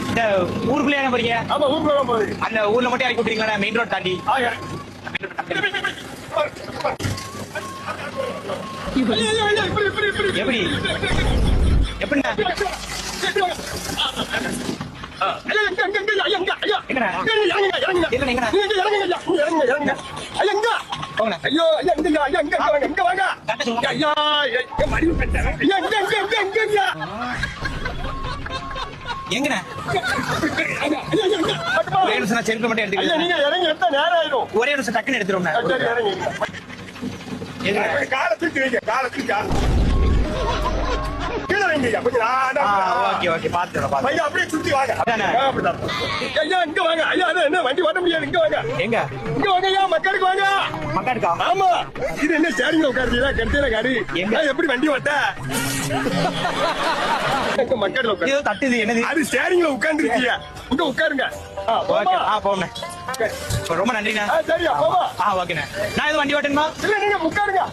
இந்த ஊருக்குள்ளே என்ன போறீங்க? ஆமா ஊருக்குள்ள போகுது. அந்த ஊர்ல மட்டும் இறக்கி விட்டுறீங்களா? மெயின் ரோட் தாண்டி எப்படி எப்படிண்ணா? எங்கண்ணா? ஒரே நிமிஷம் செல்ஃபி மட்டும் எடுத்துக்கிறேன். நீங்க இறங்கி எடுத்தா நேரம் ஆயிடும். ஒரே நிமிஷம் டக்குன்னு எடுத்துருவோம். காலத்துக்கு வைங்க, காலத்துக்கு கீழே வைங்க. ஓகே ஓகே பாத்துறோம். அப்படியே சுத்தி வாங்க. அதானே? ஐயா இங்க வாங்க. ஐயா என்ன வண்டி வர முடியாது. இங்க வாங்க. எங்க இங்க வாங்க ஐயா, மக்களுக்கு வாங்க. மக்களுக்கா? ஆமா. இது என்ன ஸ்டேரிங்ல உட்காருறீங்களா? கெட்டேல காடி. எங்க எப்படி வண்டி ஓட்ட? மக்கள்ல உட்காரு. ஏதோ தட்டுது என்னது? அது ஸ்டேரிங்ல உட்கார்ந்துருக்கீங்க. இங்க உட்காருங்க. ஓகே போங்க. ரொம்ப நன்றிண்ணா. சரியா போவா. ஓகேண்ணா. நான் எதுவும் வண்டி ஓட்டணுமா? இல்ல நீங்க உட்காருங்க.